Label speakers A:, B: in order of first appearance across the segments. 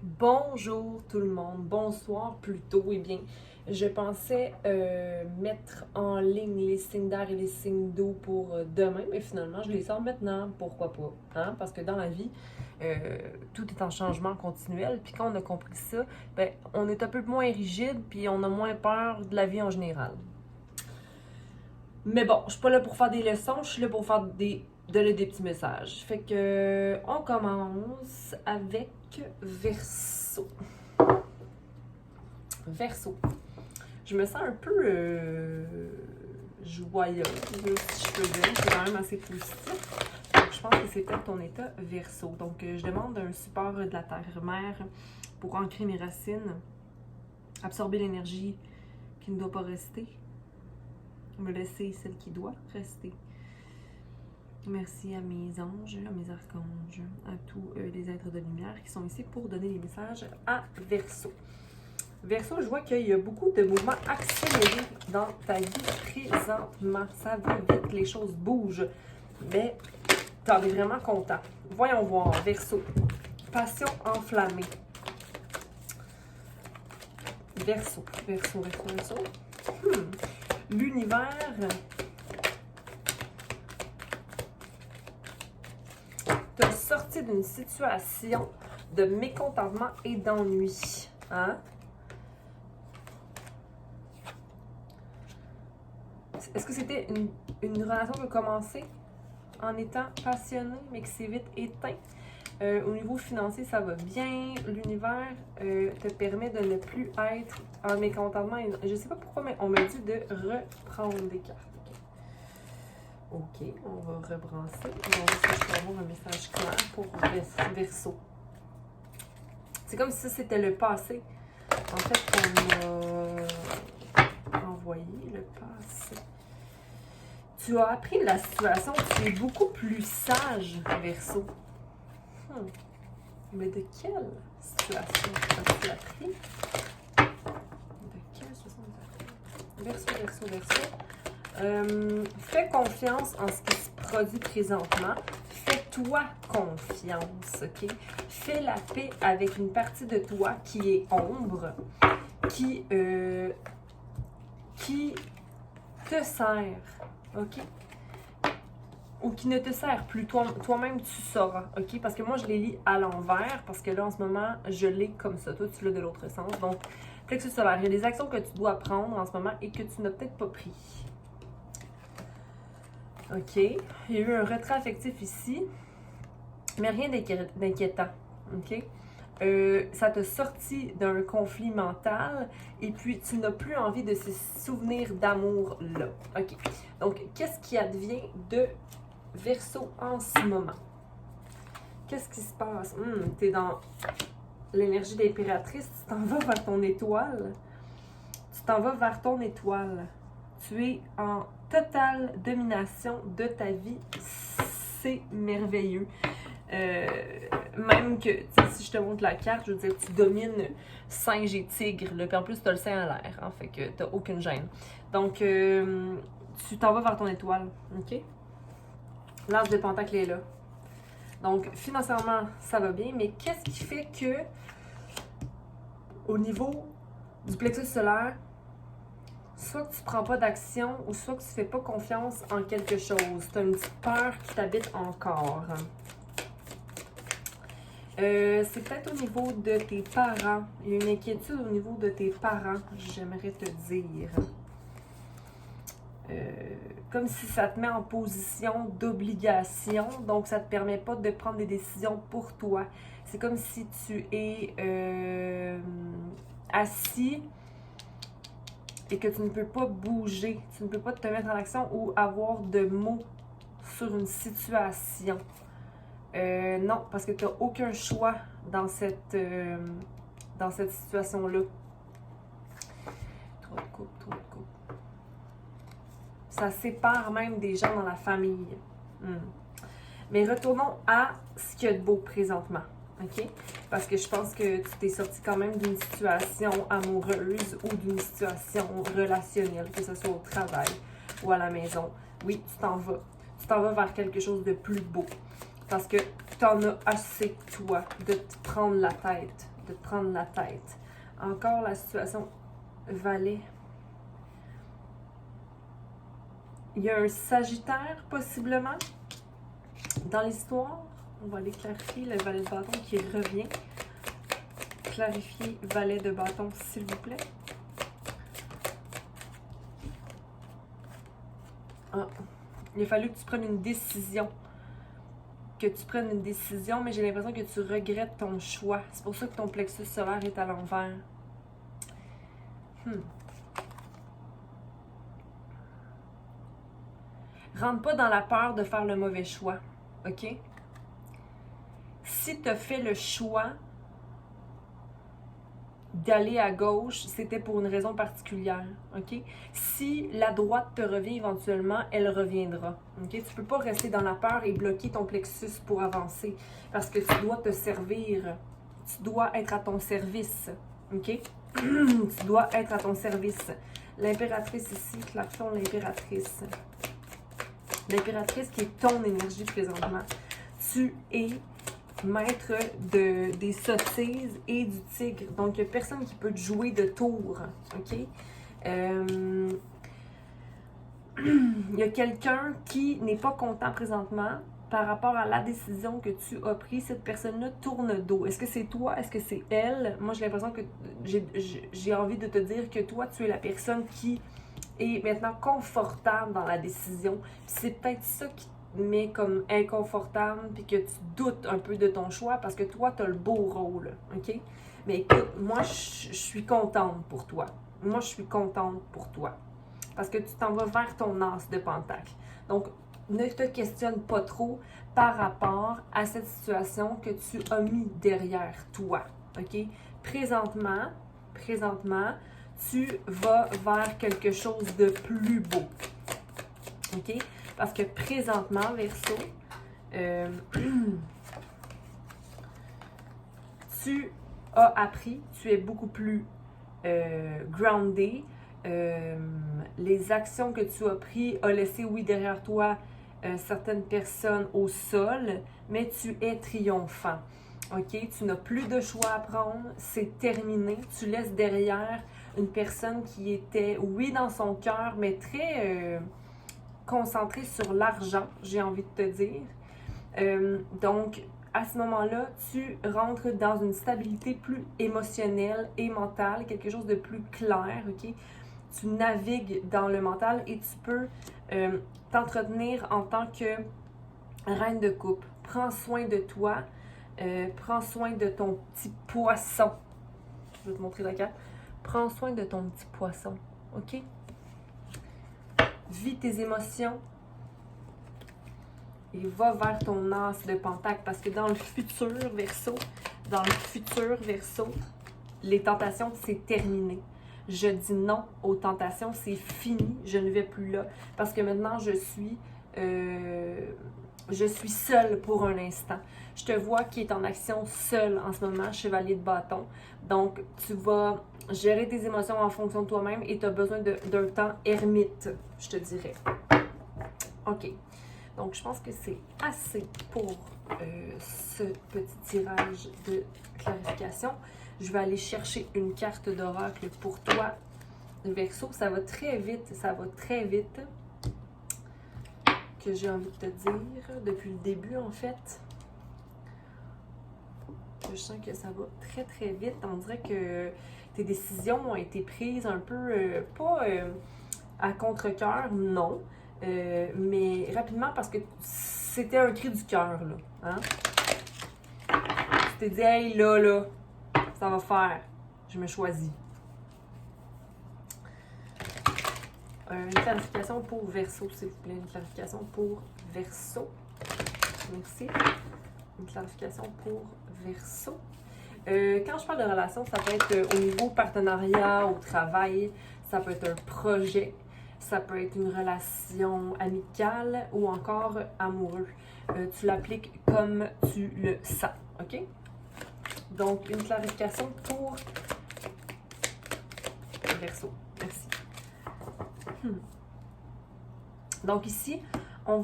A: Bonjour tout le monde, bonsoir plutôt. Eh bien, je pensais mettre en ligne les signes d'air et les signes d'eau pour demain, mais finalement, je les sors maintenant. Pourquoi pas? Hein? Parce que dans la vie, tout est en changement continuel. Puis quand on a compris ça, ben, on est un peu moins rigide, puis on a moins peur de la vie en général. Mais bon, je suis pas là pour faire des leçons, je suis là pour donner des petits messages. Fait que on commence avec Verseau. Verseau. Je me sens un peu joyeuse, si je peux dire. C'est quand même assez positif. Donc, je pense que c'est peut-être ton état Verseau. Donc, je demande un support de la terre-mère pour ancrer mes racines, absorber l'énergie qui ne doit pas rester, me laisser celle qui doit rester. Merci à mes anges, à mes archanges, à tous les êtres de lumière qui sont ici pour donner des messages à Verseau. Verseau, je vois qu'il y a beaucoup de mouvements accélérés dans ta vie présentement. Ça va vite, les choses bougent, mais t'en es vraiment content. Voyons voir, Verseau. Passion enflammée. Verseau. L'univers t'a sorti d'une situation de mécontentement et d'ennui. Hein? Est-ce que c'était une relation qui a commencé en étant passionné, mais qui s'est vite éteint? Au niveau financier, ça va bien. L'univers te permet de ne plus être en mécontentement. Je ne sais pas pourquoi, mais on me dit de reprendre des cartes. Ok, on va rebrancher. On va voir si je peux avoir un message clair pour Verseau. C'est comme si ça, c'était le passé. En fait, on m'a envoyé le passé. Tu as appris de la situation, tu es beaucoup plus sage, Verseau. Mais de quelle situation as-tu appris? De quelle situation as-tu appris? Verseau. Fais confiance en ce qui se produit présentement. Fais-toi confiance, ok? Fais la paix avec une partie de toi qui est ombre, qui te sert, ok? Ou qui ne te sert plus. Toi-même, tu sauras, ok? Parce que moi, je les lis à l'envers, parce que là, en ce moment, je l'ai comme ça. Toi, tu l'as de l'autre sens. Donc, plexus solaire, il y a des actions que tu dois prendre en ce moment et que tu n'as peut-être pas pris. Ok? Il y a eu un retrait affectif ici, mais rien d'inquiétant, ok? Ça t'a sorti d'un conflit mental et puis tu n'as plus envie de ces souvenirs d'amour-là. Ok? Donc, qu'est-ce qui advient de Verseau en ce moment? Qu'est-ce qui se passe? T'es dans l'énergie d'impératrice, tu t'en vas vers ton étoile. Tu t'en vas vers ton étoile. Tu es en totale domination de ta vie. C'est merveilleux. Même que, si je te montre la carte, je veux dire, tu domines singe et tigre, là, puis en plus, tu as le sein à l'air, hein, fait que tu n'as aucune gêne. Donc, tu t'en vas vers ton étoile, ok? L'As de Pentacle est là. Donc, financièrement, ça va bien, mais qu'est-ce qui fait que, au niveau du plexus solaire, soit que tu prends pas d'action ou soit que tu fais pas confiance en quelque chose. Tu as une petite peur qui t'habite encore. C'est peut-être au niveau de tes parents. Il y a une inquiétude au niveau de tes parents, j'aimerais te dire. Comme si ça te met en position d'obligation, donc ça te permet pas de prendre des décisions pour toi. C'est comme si tu es assis et que tu ne peux pas bouger, tu ne peux pas te mettre en action ou avoir de mots sur une situation. Non, parce que tu n'as aucun choix dans cette situation-là. Trop de coupe. Ça sépare même des gens dans la famille. Mais retournons à ce qu'il y a de beau présentement. OK? Parce que je pense que tu t'es sorti quand même d'une situation amoureuse ou d'une situation relationnelle, que ce soit au travail ou à la maison. Oui, tu t'en vas. Tu t'en vas vers quelque chose de plus beau. Parce que tu en as assez, toi, de te prendre la tête, te prendre la tête. Encore la situation Valet. Il y a un Sagittaire, possiblement, dans l'histoire. On va aller clarifier le Valet de bâton qui revient. Clarifier Valet de bâton, s'il vous plaît. Ah. Il a fallu que tu prennes une décision. Mais j'ai l'impression que tu regrettes ton choix. C'est pour ça que ton plexus solaire est à l'envers. Rentre pas dans la peur de faire le mauvais choix, ok? Si tu as fait le choix d'aller à gauche, c'était pour une raison particulière, ok? Si la droite te revient éventuellement, elle reviendra, ok? Tu peux pas rester dans la peur et bloquer ton plexus pour avancer, parce que tu dois te servir, tu dois être à ton service, ok? Tu dois être à ton service. L'impératrice ici, clarifions l'impératrice. L'impératrice qui est ton énergie présentement. Tu es maître des sottises et du tigre. Donc, il n'y a personne qui peut te jouer de tour. OK? Il y a quelqu'un qui n'est pas content présentement par rapport à la décision que tu as prise. Cette personne-là tourne dos. Est-ce que c'est toi? Est-ce que c'est elle? Moi, j'ai l'impression que j'ai envie de te dire que toi, tu es la personne qui est maintenant confortable dans la décision. C'est peut-être ça qui te met comme inconfortable puis que tu doutes un peu de ton choix parce que toi, tu as le beau rôle, OK? Mais écoute, moi, je suis contente pour toi. Moi, je suis contente pour toi. Parce que tu t'en vas vers ton as de pentacle. Donc, ne te questionne pas trop par rapport à cette situation que tu as mis derrière toi, OK? Présentement, tu vas vers quelque chose de plus beau. OK? Parce que présentement, Verseau, tu as appris, tu es beaucoup plus groundé. Les actions que tu as prises ont laissé, oui, derrière toi certaines personnes au sol, mais tu es triomphant. OK? Tu n'as plus de choix à prendre, c'est terminé. Tu laisses derrière une personne qui était, oui, dans son cœur, mais très concentrée sur l'argent, j'ai envie de te dire. Donc, à ce moment-là, tu rentres dans une stabilité plus émotionnelle et mentale, quelque chose de plus clair, OK? Tu navigues dans le mental et tu peux t'entretenir en tant que reine de coupe. Prends soin de toi. Prends soin de ton petit poisson. Je vais te montrer la carte. Prends soin de ton petit poisson. OK? Vis tes émotions. Et va vers ton as de pentacle. Parce que dans le futur, Verseau, les tentations, c'est terminé. Je dis non aux tentations, c'est fini. Je ne vais plus là. Parce que maintenant, je suis seule pour un instant. Je te vois qui est en action seule en ce moment, chevalier de bâton. Donc, tu vas gérer tes émotions en fonction de toi-même et tu as besoin d'un temps ermite, je te dirais. OK. Donc, je pense que c'est assez pour ce petit tirage de clarification. Je vais aller chercher une carte d'oracle pour toi, Verseau. Ça va très vite, que j'ai envie de te dire depuis le début, en fait. Je sens que ça va très, très vite. On dirait que tes décisions ont été prises un peu, pas à contre-cœur, non, mais rapidement parce que c'était un cri du cœur, là. Hein? Tu t'es dit, hey, là, ça va faire. Je me choisis. Une clarification pour Verseau, s'il vous plaît. Une clarification pour Verseau. Merci. Une clarification pour Verseau. Quand je parle de relation, ça peut être au niveau partenariat, au travail, ça peut être un projet, ça peut être une relation amicale ou encore amoureux. Tu l'appliques comme tu le sens, OK? Donc, une clarification pour Verseau. Merci. Donc ici, on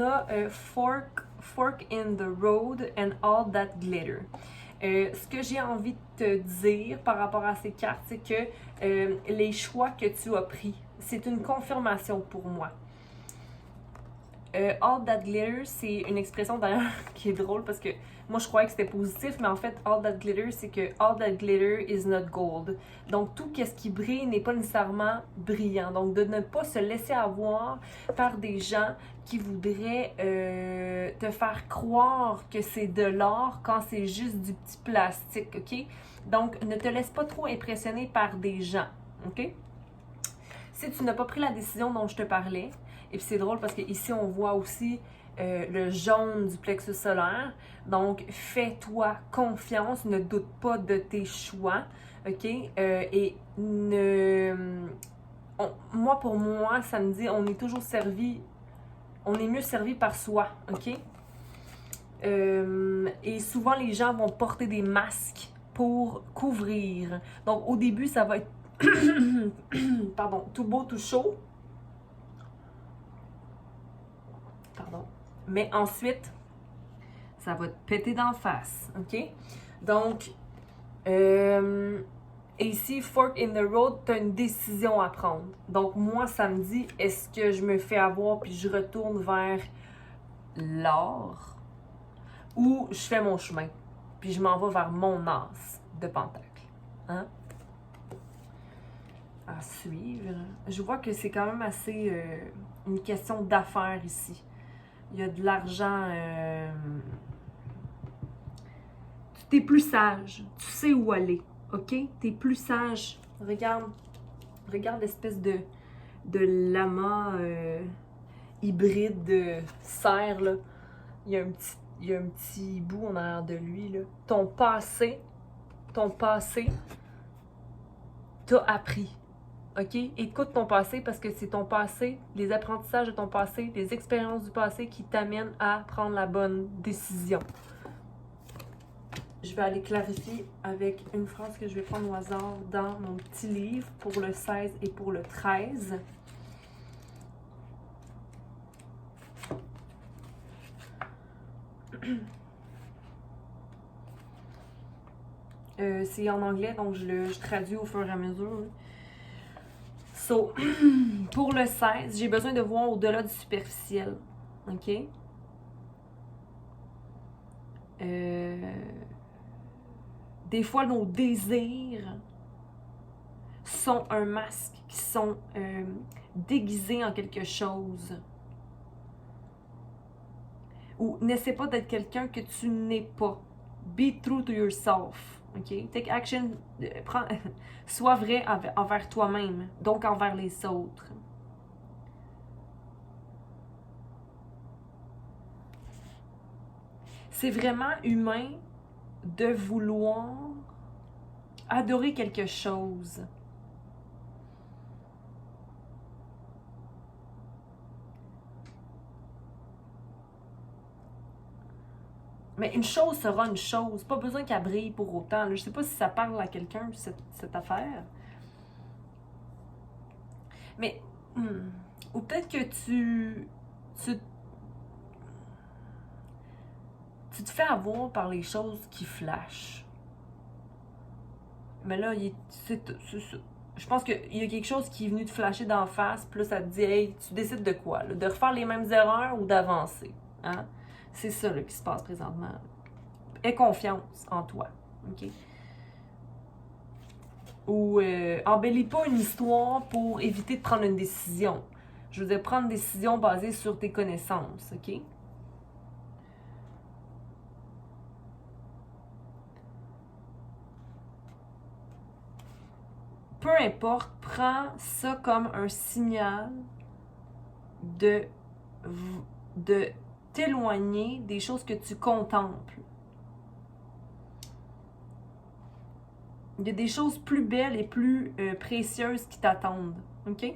A: a fork in the road and all that glitter. Ce que j'ai envie de te dire par rapport à ces cartes, c'est que les choix que tu as pris, c'est une confirmation pour moi. All that glitter, c'est une expression d'ailleurs qui est drôle parce que moi je croyais que c'était positif, mais en fait, all that glitter, c'est que all that glitter is not gold. Donc tout ce qui brille n'est pas nécessairement brillant. Donc de ne pas se laisser avoir par des gens qui voudraient te faire croire que c'est de l'or quand c'est juste du petit plastique, ok? Donc ne te laisse pas trop impressionner par des gens, ok? Si tu n'as pas pris la décision dont je te parlais, et puis c'est drôle parce qu'ici on voit aussi le jaune du plexus solaire, donc fais-toi confiance, ne doute pas de tes choix, ok? Et moi pour moi, ça me dit on est toujours servi, on est mieux servi par soi, ok? Et souvent les gens vont porter des masques pour couvrir. Donc au début ça va être pardon, tout beau, tout chaud. Pardon. Mais ensuite, ça va te péter d'en face, ok? Donc, ici, fork in the road, tu as une décision à prendre. Donc, moi, ça me dit, est-ce que je me fais avoir puis je retourne vers l'or ou je fais mon chemin puis je m'en vais vers mon as de pentacle, hein? À suivre. Je vois que c'est quand même assez une question d'affaires ici. Il y a de l'argent. Tu es plus sage. Tu sais où aller. OK? Tu es plus sage. Regarde l'espèce de lama hybride de cerf, là. Il y a un petit bout en arrière de lui, là. Ton passé, t'a appris. OK? Écoute ton passé parce que c'est ton passé, les apprentissages de ton passé, les expériences du passé qui t'amènent à prendre la bonne décision. Je vais aller clarifier avec une phrase que je vais prendre au hasard dans mon petit livre pour le 16 et pour le 13. C'est en anglais, donc je traduis au fur et à mesure. So, pour le 16, j'ai besoin de voir au-delà du superficiel. OK? Des fois, nos désirs sont un masque, qui sont déguisés en quelque chose. Ou n'essaie pas d'être quelqu'un que tu n'es pas. Be true to yourself. OK? Take action. Sois vrai envers toi-même, donc envers les autres. C'est vraiment humain de vouloir adorer quelque chose. Mais une chose sera une chose. Pas besoin qu'elle brille pour autant. Je sais pas si ça parle à quelqu'un, cette affaire. Mais, ou peut-être que tu te fais avoir par les choses qui flashent. Mais là, je pense qu'il y a quelque chose qui est venu te flasher d'en face, puis là, ça te dit, hey, tu décides de quoi? Là? De refaire les mêmes erreurs ou d'avancer? Hein? C'est ça là, qui se passe présentement. Aie confiance en toi. OK? Ou embellis pas une histoire pour éviter de prendre une décision. Je veux dire, prendre une décision basée sur tes connaissances. OK? Peu importe, prends ça comme un signal de t'éloigner des choses que tu contemples. Il y a des choses plus belles et plus précieuses qui t'attendent. OK?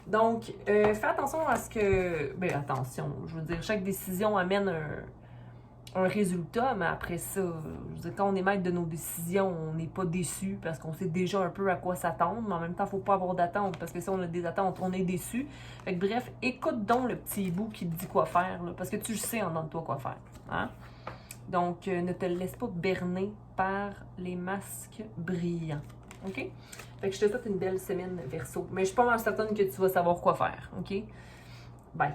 A: Donc, fais attention à ce que... Ben, attention, je veux dire, chaque décision amène un résultat, mais après ça, je veux dire, quand on est maître de nos décisions, on n'est pas déçu parce qu'on sait déjà un peu à quoi s'attendre, mais en même temps, il ne faut pas avoir d'attente parce que si on a des attentes, on est déçu. Fait que bref, écoute donc le petit bout qui te dit quoi faire, là, parce que tu sais en dedans de toi quoi faire. Hein? Donc, ne te laisse pas berner par les masques brillants. OK? Fait que je te souhaite une belle semaine, Verseau. Mais je suis pas mal certaine que tu vas savoir quoi faire. OK? Bye!